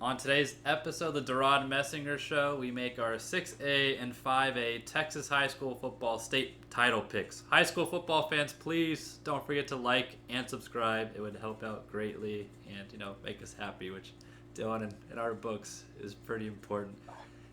On today's episode of the DeRaud Messinger Show, we make our 6A and 5A Texas high school football state title picks. High school football fans, please don't forget to like and subscribe. It would help out greatly and, make us happy, which Dylan in our books is pretty important.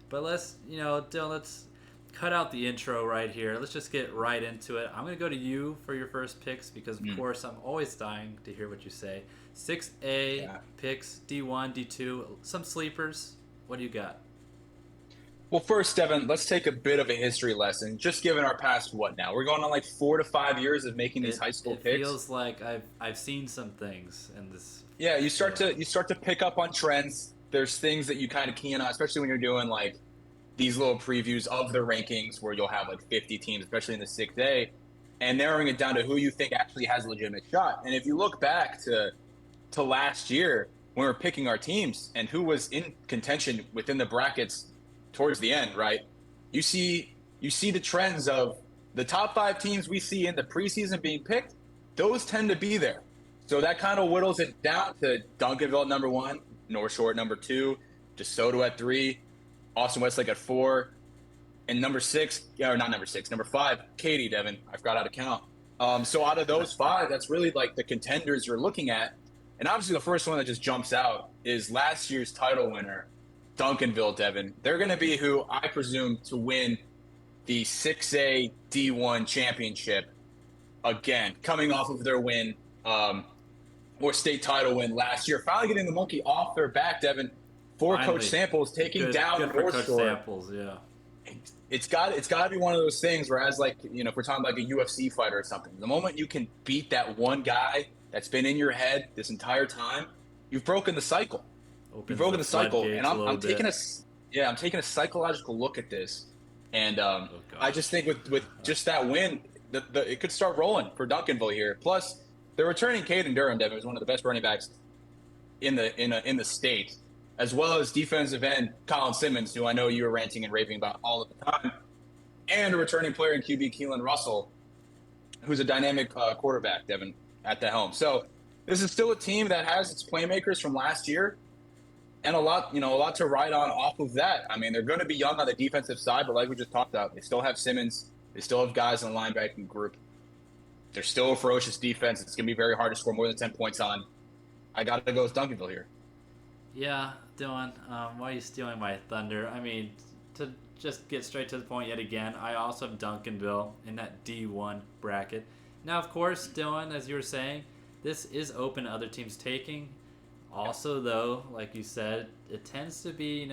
But Dylan, let's cut out the intro right here. Let's just get right into it. I'm going to go to you for your first picks because, of course, I'm always dying to hear what you say. 6A picks, D1, D2, some sleepers. What do you got? Well, first, Devon, let's take a bit of a history lesson. Just given our past, what now? We're going on like 4 to 5 years of making these high school It picks. feels like I've seen some things in this. Yeah, you start to pick up on trends. There's things that you kind of key in on, especially when you're doing like these little previews of the rankings where you'll have like 50 teams, especially in the 6A, and narrowing it down to who you think actually has a legitimate shot. And if you look back to last year when we were picking our teams and who was in contention within the brackets towards the end, right? You see the trends of the top 5 teams we see in the preseason being picked, those tend to be there. So that kind of whittles it down to Duncanville at number 1, North Shore at number 2, DeSoto at 3, Austin Westlake at 4, and number 5, Katy, Devon. I forgot how to count. So out of those 5, that's really like the contenders you're looking at. And obviously the first one that just jumps out is last year's title winner, Duncanville, Devon. They're going to be who I presume to win the 6A D1 championship again, coming off of their win or state title win last year. Finally getting the monkey off their back, Devon. Coach Samples taking down North Shore. Samples, yeah. It's got to be one of those things where, as like, if we're talking like a UFC fighter or something, the moment you can beat that one guy that's been in your head this entire time, you've broken the cycle. And I'm taking a psychological look at this, and I just think with just that win, it could start rolling for Duncanville here. Plus, they're returning Caden Durham, Devon, who's one of the best running backs in the state, as well as defensive end Colin Simmons, who I know you were ranting and raving about all of the time, and a returning player in QB Keelan Russell, who's a dynamic quarterback, Devon, at the helm. So this is still a team that has its playmakers from last year and a lot to ride on off of that. I mean, they're going to be young on the defensive side, but like we just talked about, they still have Simmons. They still have guys in the linebacking group. They're still a ferocious defense. It's going to be very hard to score more than 10 points on. I got to go with Duncanville here. Yeah, Dylan, why are you stealing my thunder? I mean, to just get straight to the point yet again, I also have Duncanville in that D1 bracket. Now, of course, Dylan, as you were saying, this is open to other teams taking. Also, though, like you said, it tends to be,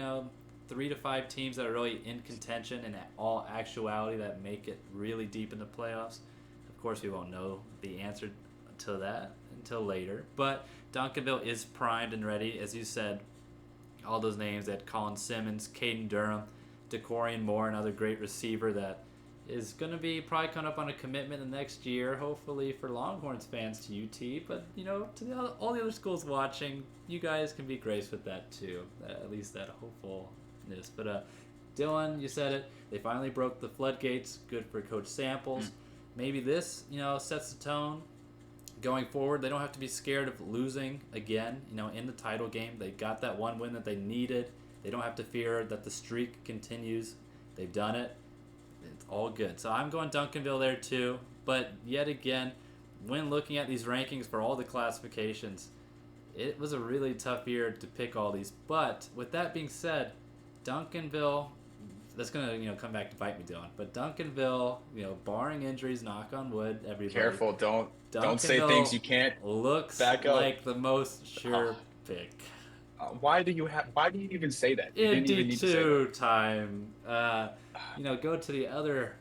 3 to 5 teams that are really in contention in all actuality that make it really deep in the playoffs. Of course, we won't know the answer to that until later. But Duncanville is primed and ready. As you said, all those names that Colin Simmons, Caden Durham, DeCorian Moore, another great receiver that is going to be probably coming up on a commitment the next year, hopefully for Longhorns fans to UT. But, to all the other schools watching, you guys can be graced with that too, at least that hopefulness. But Dylan, you said it. They finally broke the floodgates. Good for Coach Samples. Maybe this, sets the tone going forward. They don't have to be scared of losing again, in the title game. They got that one win that they needed. They don't have to fear that the streak continues. They've done it. It's all good. So I'm going Duncanville there too. But yet again, when looking at these rankings for all the classifications, it was a really tough year to pick all these. But with that being said, Duncanville, that's going to come back to bite me, Dylan. But Duncanville, barring injuries, knock on wood, everybody. Careful, don't say things you can't looks back up. Like the most sure pick. Why do you even say that? In D2 time. Go to the other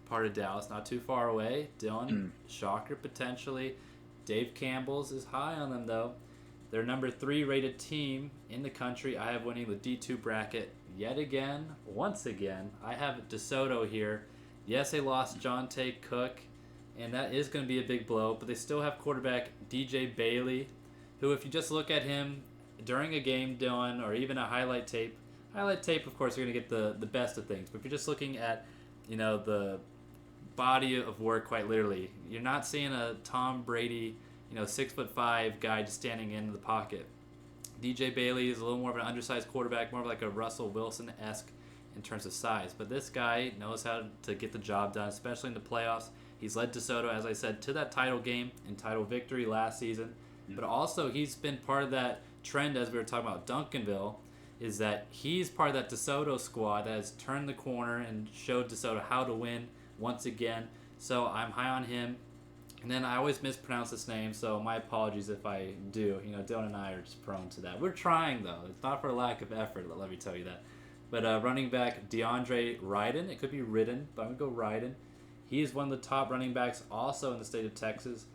part of Dallas, not too far away. Dylan, shocker potentially. Dave Campbell's is high on them, though. They're number 3 rated team in the country. I have winning the D2 bracket yet again. Once again, I have DeSoto here. Yes, they lost Jonte Cook, and that is going to be a big blow, but they still have quarterback DJ Bailey, who, if you just look at him during a game, Dylan, or even a highlight tape, of course, you're going to get the best of things. But if you're just looking at, the body of work, quite literally, you're not seeing a Tom Brady, 6'5" guy just standing in the pocket. DJ Bailey is a little more of an undersized quarterback, more of like a Russell Wilson-esque in terms of size. But this guy knows how to get the job done, especially in the playoffs. He's led DeSoto, as I said, to that title game and title victory last season. But also, he's been part of that trend, as we were talking about Duncanville, is that he's part of that DeSoto squad that has turned the corner and showed DeSoto how to win once again. So I'm high on him. And then I always mispronounce his name, so my apologies if I do. Dylan and I are just prone to that. We're trying, though. It's not for lack of effort, let me tell you that. But running back DeAndre Ryden, it could be Ridden, but I'm going to go Ryden. He is one of the top running backs also in the state of Texas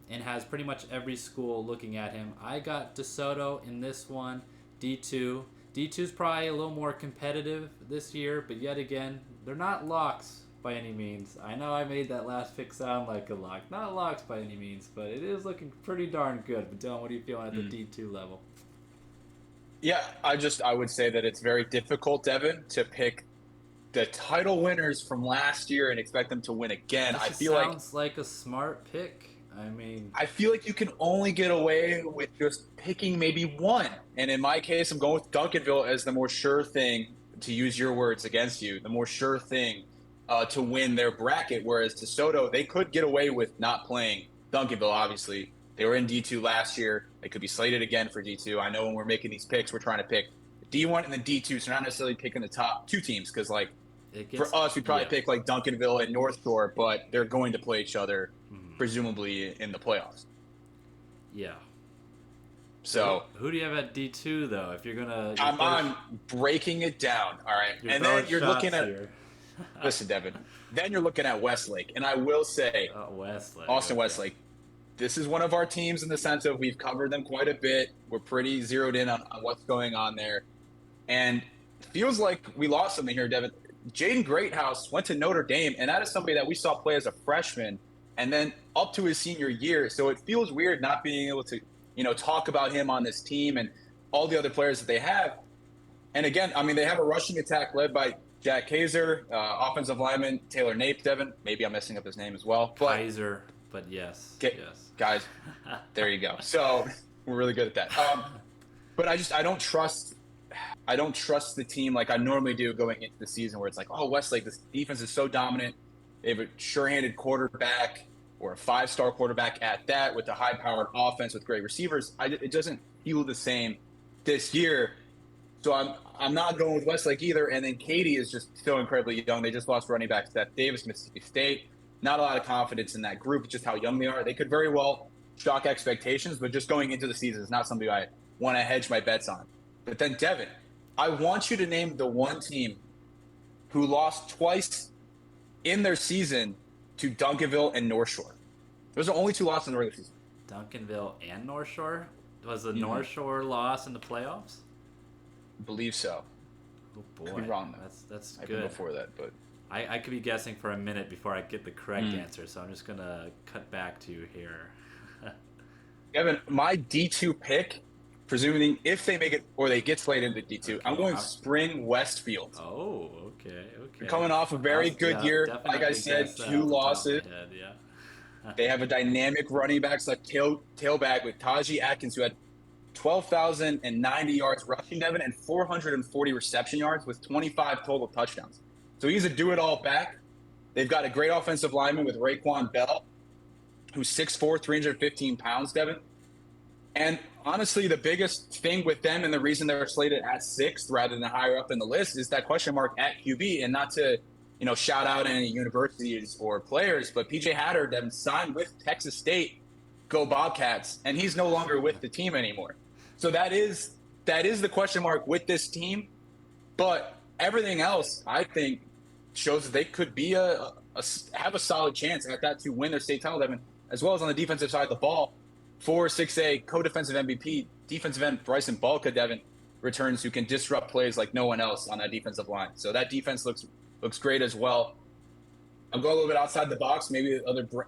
and has pretty much every school looking at him. I got DeSoto in this one, D2. D2 is probably a little more competitive this year, but yet again, they're not locks by any means. I know I made that last pick sound like a lock. Not locks by any means, but it is looking pretty darn good. But Dylan, what are you feeling at the D2 level? Yeah, I would say that it's very difficult, Devon, to pick the title winners from last year and expect them to win again. That sounds like a smart pick. I feel like you can only get away with just picking maybe one. And in my case, I'm going with Duncanville as the more sure thing, to use your words against you, the more sure thing to win their bracket. Whereas DeSoto, they could get away with not playing Duncanville, obviously. They were in D2 last year. They could be slated again for D2. I know when we're making these picks, we're trying to pick D1 and then D2, so not necessarily picking the top two teams because, for us, we probably pick Duncanville and North Shore, but they're going to play each other presumably in the playoffs. Yeah. So who do you have at D2 though? If you're gonna, I'm breaking it down. All right, and then you're looking at. Listen, Devon. Then you're looking at Westlake, and I will say, Austin Westlake. This is one of our teams in the sense of we've covered them quite a bit. We're pretty zeroed in on what's going on there, and it feels like we lost something here, Devon. Jaden Greathouse went to Notre Dame, and that is somebody that we saw play as a freshman and then up to his senior year. So it feels weird not being able to, talk about him on this team and all the other players that they have. And again, they have a rushing attack led by Jack Kaiser, offensive lineman Taylor Nape, Devon. Maybe I'm messing up his name as well. Kaiser, but yes. Yes. Guys, there you go. So we're really good at that. But I don't trust the team like I normally do going into the season, where it's like, oh, Westlake, this defense is so dominant. They have a sure-handed quarterback or a five-star quarterback at that with a high-powered offense with great receivers. It doesn't feel the same this year. So I'm not going with Westlake either. And then Katy is just so incredibly young. They just lost running back Seth Davis, Mississippi State. Not a lot of confidence in that group, just how young they are. They could very well shock expectations, but just going into the season is not something I want to hedge my bets on. But then, Devon, I want you to name the one team who lost twice in their season to Duncanville and North Shore. Those are the only two losses in the regular season. Duncanville and North Shore? Was the North Shore loss in the playoffs? I believe so. Oh boy, could be wrong. That's I've good. been before that, but I could be guessing for a minute before I get the correct answer, so I'm just gonna cut back to you here. Evan, my D2 pick, presuming if they make it or they get slated into D2, okay, I'm going Spring Westfield. Oh, okay. They're coming off a very good year. Like I said, 2 losses. They have a dynamic running backs like tailback with Taji Atkins, who had 12,090 yards rushing, Devon, and 440 reception yards with 25 total touchdowns. So he's a do-it-all back. They've got a great offensive lineman with Raekwon Bell, who's 6'4", 315 pounds, Devon. And honestly, the biggest thing with them and the reason they're slated at 6th rather than higher up in the list is that question mark at QB. And not to, shout out any universities or players, but PJ Hatter, Devon, signed with Texas State, go Bobcats, and he's no longer with the team anymore. So that is the question mark with this team. But everything else, I think, shows that they could be have a solid chance at that to win their state title, Devon, as well as on the defensive side of the ball. 6A co-defensive MVP, defensive end Bryson Balka, Devon, returns, who can disrupt plays like no one else on that defensive line. So that defense looks great as well. I'm going a little bit outside the box, maybe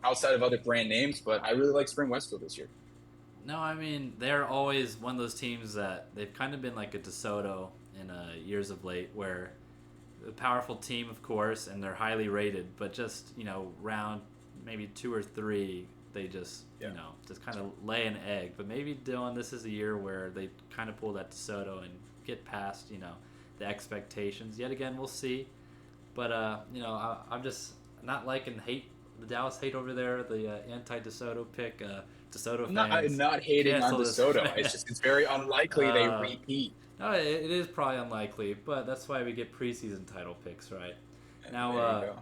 outside of other brand names, but I really like Spring Westfield this year. No, they're always one of those teams that they've kind of been like a DeSoto in years of late, where a powerful team, of course, and they're highly rated, but just, round maybe 2 or 3, they just just kind of lay an egg. But maybe Dylan, this is a year where they kind of pull that DeSoto and get past the expectations. Yet again, we'll see. But I'm just not liking the Dallas hate over there, the anti-DeSoto pick. DeSoto fans. I'm not hating on DeSoto. It's very unlikely they repeat. No, it is probably unlikely, but that's why we get preseason title picks, right? Now,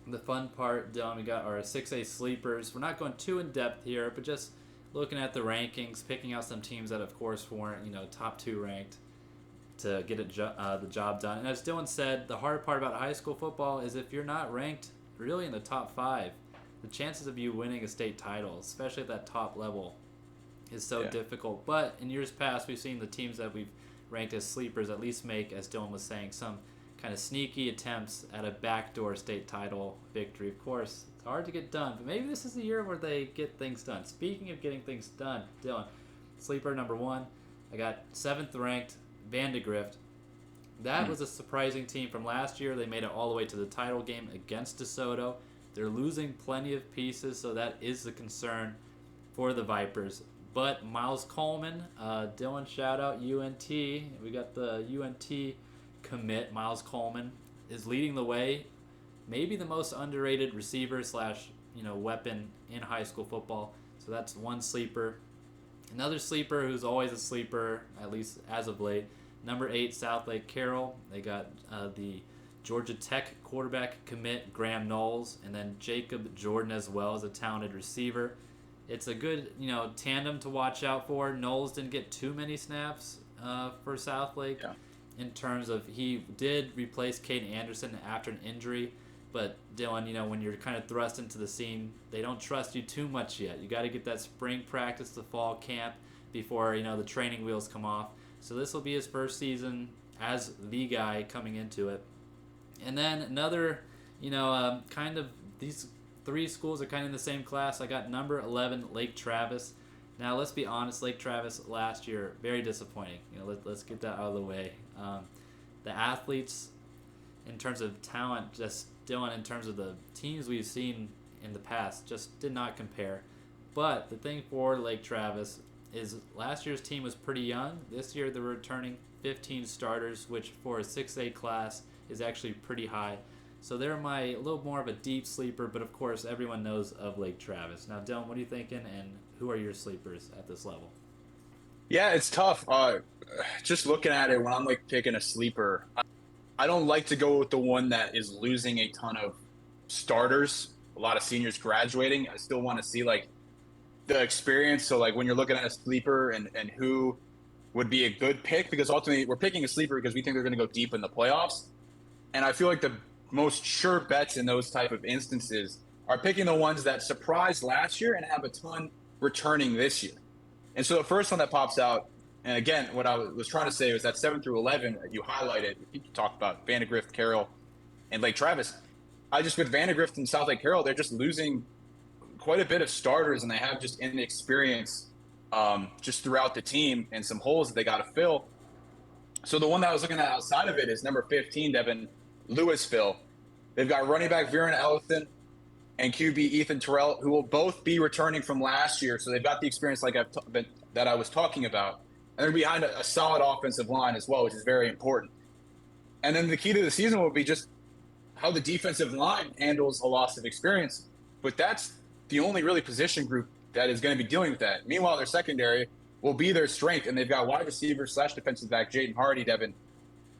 the fun part, Dylan, we got our 6A sleepers. We're not going too in depth here, but just looking at the rankings, picking out some teams that, of course, weren't top 2 ranked to get the job done. And as Dylan said, the hard part about high school football is if you're not ranked really in the top 5, the chances of you winning a state title, especially at that top level, is so difficult. But in years past, we've seen the teams that we've ranked as sleepers at least make, as Dylan was saying, some kind of sneaky attempts at a backdoor state title victory. Of course, it's hard to get done, but maybe this is the year where they get things done. Speaking of getting things done, Dylan, sleeper number 1, I got 7th ranked Vandegrift. That was a surprising team from last year. They made it all the way to the title game against DeSoto. They're losing plenty of pieces, so that is the concern for the Vipers. But Miles Coleman, Dylan, shout out UNT. We got the UNT commit. Miles Coleman is leading the way. Maybe the most underrated receiver / weapon in high school football. So that's one sleeper. Another sleeper who's always a sleeper, at least as of late, number 8, Southlake Carroll. They got the Georgia Tech quarterback commit, Graham Knowles, and then Jacob Jordan as well as a talented receiver. It's a good, tandem to watch out for. Knowles didn't get too many snaps for Southlake in terms of he did replace Caden Anderson after an injury. But Dylan, when you're kind of thrust into the scene, they don't trust you too much yet. You got to get that spring practice, the fall camp before, the training wheels come off. So this will be his first season as the guy coming into it. And then another, kind of these 3 schools are kind of in the same class. I got number 11, Lake Travis. Now, let's be honest, Lake Travis last year, very disappointing. Let's get that out of the way. The athletes, in terms of talent, just Dylan, in terms of the teams we've seen in the past, just did not compare. But the thing for Lake Travis is last year's team was pretty young. This year they're returning 15 starters, which for a 6A class is actually pretty high. So they're a little more of a deep sleeper, but of course everyone knows of Lake Travis. Now, Dylan, what are you thinking, and who are your sleepers at this level? Yeah, it's tough. Just looking at it, when I'm picking a sleeper, I don't like to go with the one that is losing a ton of starters, a lot of seniors graduating. I still want to see the experience. So when you're looking at a sleeper and who would be a good pick, because ultimately we're picking a sleeper because we think they're going to go deep in the playoffs. And I feel like the most sure bets in those type of instances are picking the ones that surprised last year and have a ton returning this year. And so the first one that pops out, and again, what I was trying to say was that 7 through 11 that you highlighted, you talked about Vandegrift, Carroll, and Lake Travis. With Vandegrift and Southlake Carroll, they're just losing quite a bit of starters, and they have just inexperience just throughout the team and some holes that they got to fill. So the one that I was looking at outside of it is number 15, Devon, Louisville. They've got running back Viren Ellison and QB Ethan Terrell, who will both be returning from last year. So they've got the experience that I was talking about. And they're behind a solid offensive line as well, which is very important. And then the key to the season will be just how the defensive line handles a loss of experience. But that's the only really position group that is going to be dealing with that. Meanwhile, their secondary will be their strength, and they've got wide receiver / defensive back Jaden Hardy, Devon,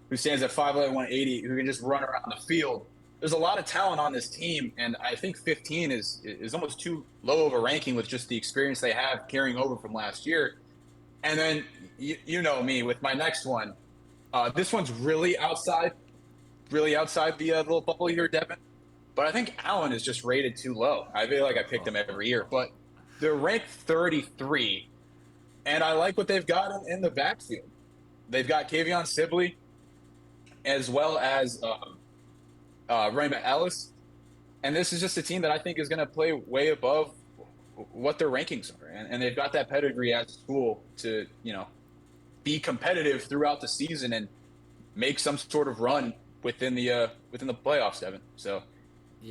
who stands at 5'11", 180, who can just run around the field. There's a lot of talent on this team, and I think 15 is almost too low of a ranking with just the experience they have carrying over from last year. And then, you know me, with my next one, this one's really outside the little bubble here, Devon. But I think Allen is just rated too low. I feel like I pick them every year. But they're ranked 33, and I like what they've got in the backfield. They've got Kavion Sibley as well as running back Ellis. And this is just a team that I think is going to play way above what their rankings are. And they've got that pedigree as a school to, be competitive throughout the season and make some sort of run within the playoffs, Devon. So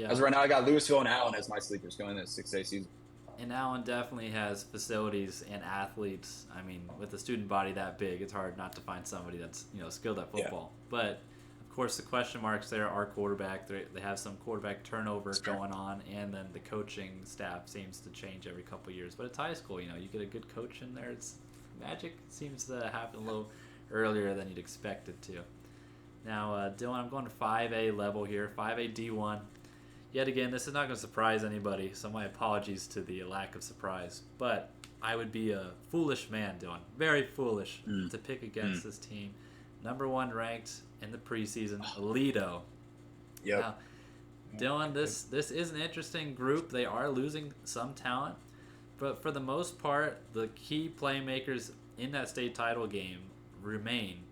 as of right now, I got Louisville and Allen as my sleepers going into the 6A season. And Allen definitely has facilities and athletes. I mean, with a student body that big, it's hard not to find somebody that's skilled at Yeah. football. But of course, the question marks there are quarterback. They have some quarterback turnover Sure. going on, and then the coaching staff seems to change every couple of years. But it's high school, you get a good coach in there. It's magic seems to happen a little earlier than you'd expect it to. Now, Dylan, I'm going to 5A level here, 5A D1. Yet again, this is not going to surprise anybody, so my apologies to the lack of surprise. But I would be a foolish man, Dylan, very foolish, to pick against this team. Number 1 ranked in the preseason, Aledo. Yep. Now, Dylan, this is an interesting group. They are losing some talent, but for the most part, the key playmakers in that state title game remain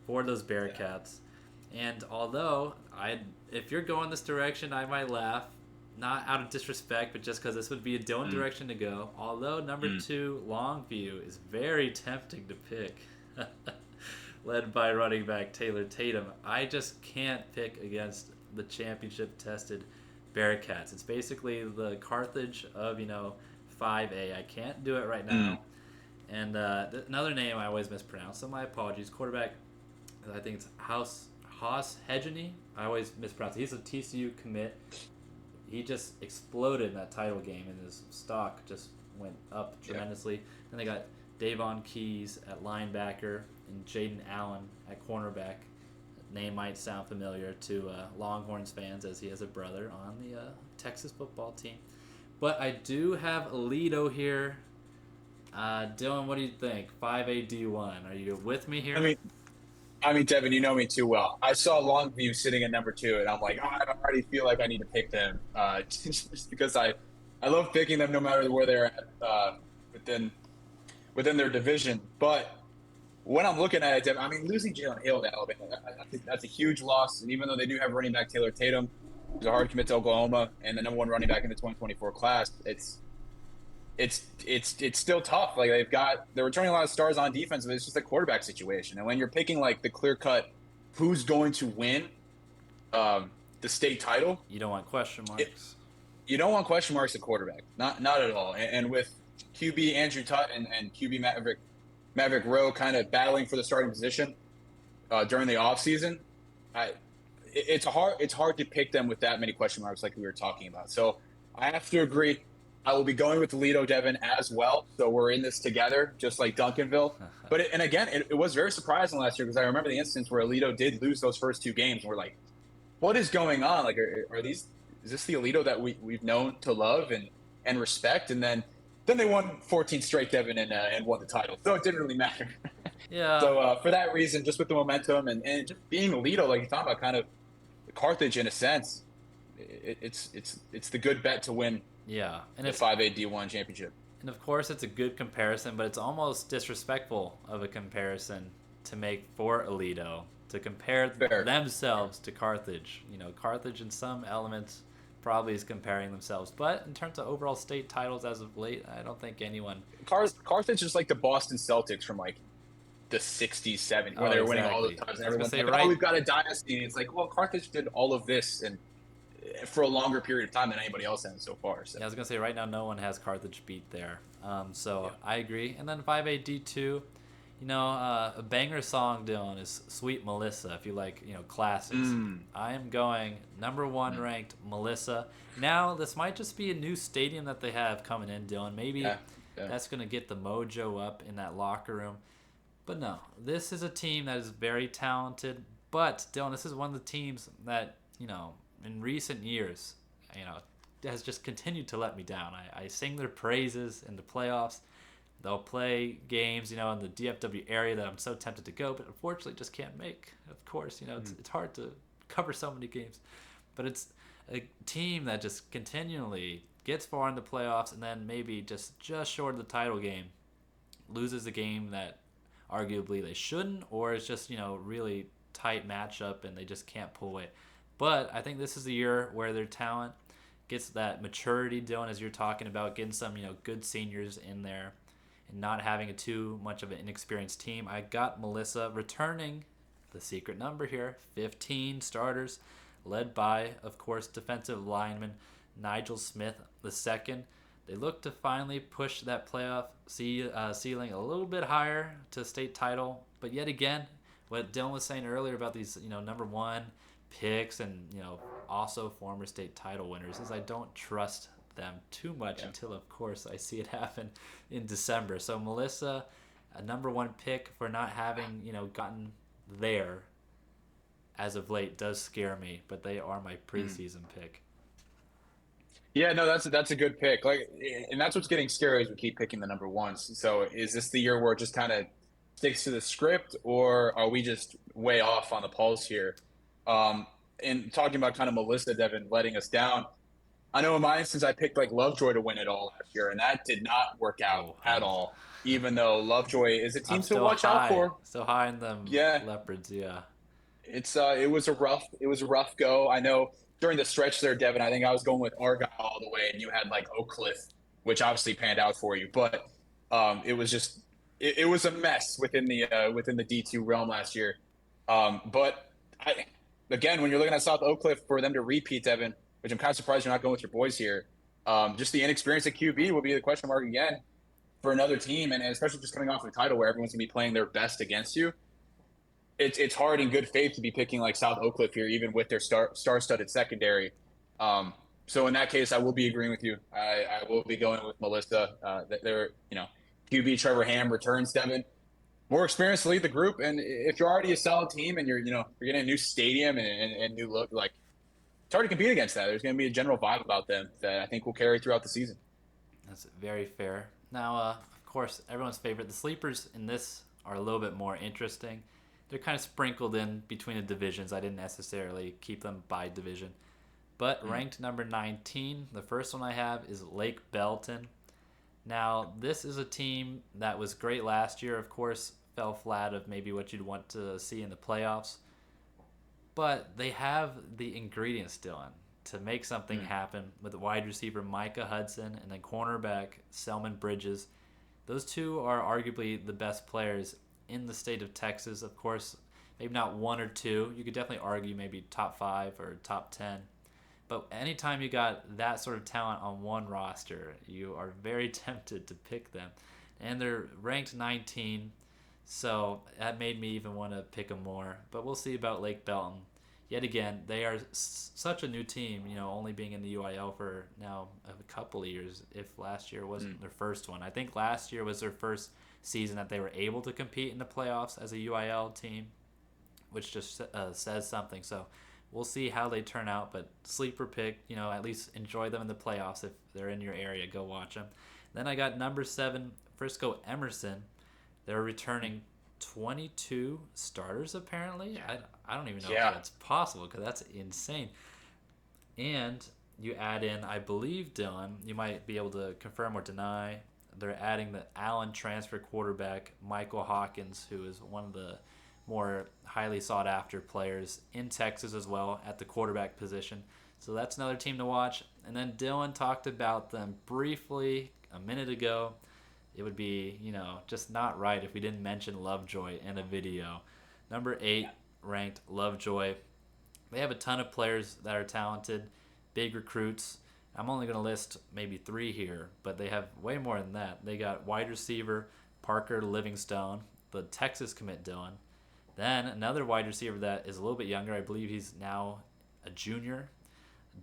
for those Bearcats. And although if you're going this direction, I might laugh, not out of disrespect, but just because this would be a Dylan direction to go. Although number 2, Longview, is very tempting to pick, led by running back Taylor Tatum. I just can't pick against the championship-tested Bearcats. It's basically the Carthage of 5A. I can't do it right now. And another name I always mispronounce, so my apologies. Quarterback, I think it's Haas Hedgeny. I always mispronounce it. He's a TCU commit. He just exploded in that title game, and his stock just went up tremendously. Yeah. Then they got Devon Keys at linebacker and Jaden Allen at cornerback. Name might sound familiar to Longhorns fans, as he has a brother on the Texas football team. But I do have Aledo here. Dylan, what do you think? 5A D1. Are you with me here? I mean, Devin, you know me too well. I saw Longview sitting at number 2, and I'm like, I already feel like I need to pick them, just because I love picking them no matter where they're at within their division. But when I'm looking at it, Devin, I mean, losing Jalen Hill to Alabama, I think that's a huge loss. And even though they do have running back Taylor Tatum, who's a hard commit to Oklahoma, and the number 1 running back in the 2024 class, it's still tough. Like, they're returning a lot of stars on defense, but it's just a quarterback situation. And when you're picking like the clear cut, who's going to win the state title, you don't want question marks. You don't want question marks at quarterback, not at all. And with QB Andrew Tutt and QB Maverick Rowe kind of battling for the starting position during the offseason, it's hard to pick them with that many question marks like we were talking about. So I have to agree. I will be going with Aledo, Devon, as well. So we're in this together, just like Duncanville. But it was very surprising last year, because I remember the instance where Aledo did lose those first 2 games. And we're like, what is going on? Like, is this the Aledo that we've known to love and respect? And then they won 14 straight, Devon, and won the title. So it didn't really matter. Yeah. So for that reason, just with the momentum and just being Aledo, like you talked about, kind of Carthage in a sense, it's the good bet to win. Yeah, and the 5A D1 championship. And of course, it's a good comparison, but it's almost disrespectful of a comparison to make for Aledo, to compare themselves to Carthage. Carthage in some elements probably is comparing themselves, but in terms of overall state titles as of late, I don't think anyone. Carthage is like the Boston Celtics from like the 60s, 70s, where they were winning all the times. And everyone's like, we've got a dynasty. And it's like, well, Carthage did all of this and for a longer period of time than anybody else has so far. So. Yeah, I was going to say, right now, no one has Carthage beat there. I agree. And then 5A D2, a banger song, Dylan, is Sweet Melissa, if you like, classics. I am going number 1 ranked Melissa. Now, this might just be a new stadium that they have coming in, Dylan. Maybe that's going to get the mojo up in that locker room. But no, this is a team that is very talented. But, Dylan, this is one of the teams that, in recent years, has just continued to let me down. I sing their praises in the playoffs. They'll play games, in the DFW area that I'm so tempted to go, but unfortunately just can't make. Of course, it's hard to cover so many games. But it's a team that just continually gets far in the playoffs and then maybe just short of the title game, loses a game that arguably they shouldn't, or it's just, really tight matchup and they just can't pull away. But I think this is the year where their talent gets that maturity, Dylan, as you're talking about, getting some, good seniors in there and not having too much of an inexperienced team. I got Melissa returning the secret number here, 15 starters, led by, of course, defensive lineman Nigel Smith II. They look to finally push that playoff ceiling a little bit higher to state title. But yet again, what Dylan was saying earlier about these, number one picks and, also former state title winners is I don't trust them too much until, of course, I see it happen in December. So Melissa, a number one pick for not having, gotten there as of late does scare me, but they are my preseason pick. Yeah, no, that's a good pick. Like, and that's what's getting scary is we keep picking the number ones. So is this the year where it just kind of sticks to the script, or are we just way off on the pulse here? And talking about kind of Melissa Devon letting us down, I know in my instance I picked like Lovejoy to win it all last year, and that did not work out Oh, at all. Even though Lovejoy is a I'm team to still watch out high, for. still high in them Yeah, leopards. Yeah. it was a rough go. I know during the stretch there, Devin, I think I was going with Argyle all the way, and you had like Oak Cliff, which obviously panned out for you. But it was just it was a mess within the D2 realm last year. But I again, when you're looking at South Oak Cliff for them to repeat, Devin, which I'm kind of surprised you're not going with your boys here. Just the inexperience at QB will be the question mark again for another team, and especially just coming off the title where everyone's gonna be playing their best against you. It's hard in good faith to be picking like South Oak Cliff here, even with their star-studded secondary. Um, so in that case, I will be agreeing with you. I will be going with Melissa. That they're QB Trevor Ham returns, Devin, more experience to lead the group, and if you're already a solid team and you're getting a new stadium and new look, like it's hard to compete against that. There's going to be a general vibe about them that I think will carry throughout the season. That's very fair. Now, of course, everyone's favorite, the sleepers in this are a little bit more interesting. They're kind of sprinkled in between the divisions. I didn't necessarily keep them by division. But ranked number 19, the first one I have is Lake Belton. Now, this is a team that was great last year. Of course, fell flat of maybe what you'd want to see in the playoffs. But they have the ingredients, Dylan, to make something happen with wide receiver Micah Hudson and then cornerback Selman Bridges. Those two are arguably the best players in the state of Texas. Of course, maybe not one or two. You could definitely argue maybe top 5 or top 10. But anytime you got that sort of talent on one roster, you are very tempted to pick them. And they're ranked 19, so that made me even want to pick them more. But we'll see about Lake Belton. Yet again, they are such a new team, only being in the UIL for now a couple of years, if last year wasn't their first one. I think last year was their first season that they were able to compete in the playoffs as a UIL team, which just says something. So we'll see how they turn out, but sleeper pick, at least enjoy them in the playoffs. If they're in your area, go watch them. Then I got number 7, Frisco Emerson. They're returning 22 starters apparently. I don't even know if that's possible, because that's insane. And you add in, I believe, Dylan, you might be able to confirm or deny, they're adding the Allen transfer quarterback Michael Hawkins, who is one of the more highly sought after players in Texas as well at the quarterback position. So that's another team to watch. And then Dylan talked about them briefly a minute ago. It would be, just not right if we didn't mention Lovejoy in a video. Number 8 ranked Lovejoy. They have a ton of players that are talented, big recruits. I'm only going to list maybe 3 here, but they have way more than that. They got wide receiver Parker Livingstone, the Texas commit Dylan. Then another wide receiver that is a little bit younger. I believe he's now a junior.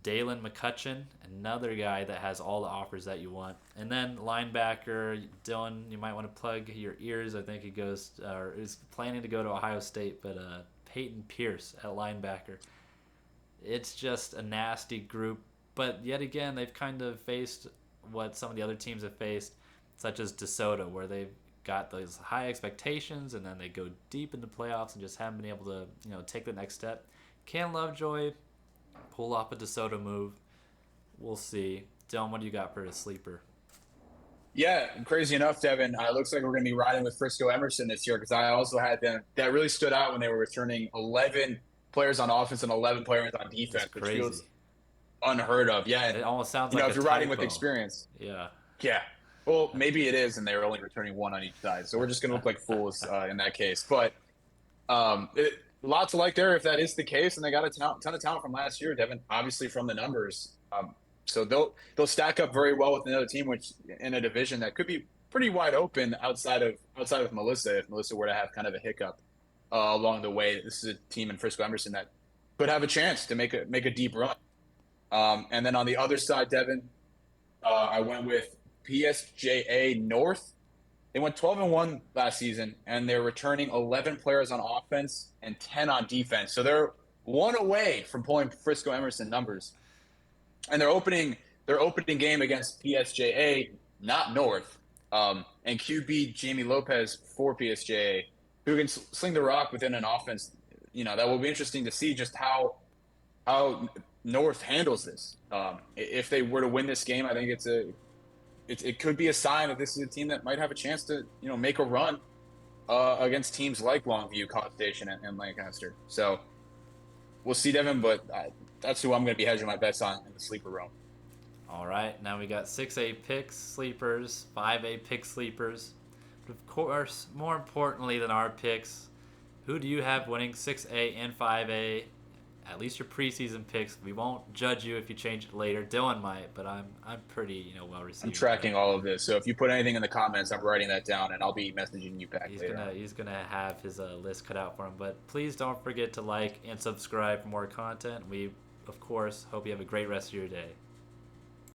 Dalen McCutcheon, another guy that has all the offers that you want. And then linebacker, Dylan, you might want to plug your ears. I think he goes, or is planning to go to Ohio State, but Peyton Pierce at linebacker. It's just a nasty group. But yet again, they've kind of faced what some of the other teams have faced, such as DeSoto, where they've got those high expectations and then they go deep into playoffs and just haven't been able to, take the next step. Can Lovejoy pull off a DeSoto move? We'll see. Dylan, what do you got for a sleeper? Yeah, crazy enough, Devin. It looks like we're going to be riding with Frisco Emerson this year, because I also had them. That really stood out when they were returning 11 players on offense and 11 players on defense, which feels unheard of. Yeah, and it almost sounds like if you're typo. riding with experience. Yeah. Well, maybe it is, and they're only returning 1 on each side, so we're just going to look like fools in that case. But lots to like there if that is the case, and they got a ton of talent from last year, Devin. Obviously, from the numbers, So they'll stack up very well with another team, which in a division that could be pretty wide open outside of Melissa. If Melissa were to have kind of a hiccup along the way, this is a team in Frisco Emerson that could have a chance to make a deep run. And then on the other side, Devon, I went with PSJA North. They went 12-1 last season, and they're returning 11 players on offense and 10 on defense. So they're one away from pulling Frisco Emerson numbers. And their opening game against PSJA, not North, and QB Jamie Lopez for PSJA, who can sling the rock within an offense. That will be interesting to see just how North handles this. If they were to win this game, I think it could be a sign that this is a team that might have a chance to make a run against teams like Longview, College Station, and Lancaster. So we'll see, Devin, but that's who I'm going to be hedging my bets on in the sleeper room. All right, now we got 6A picks, sleepers, 5A pick sleepers. But of course, more importantly than our picks, who do you have winning 6A and 5A? At least your preseason picks. We won't judge you if you change it later. Dylan might, but I'm pretty well received. I'm tracking all of this, so if you put anything in the comments, I'm writing that down, and I'll be messaging you back later. He's gonna have his list cut out for him. But please don't forget to like and subscribe for more content. We, of course, hope you have a great rest of your day.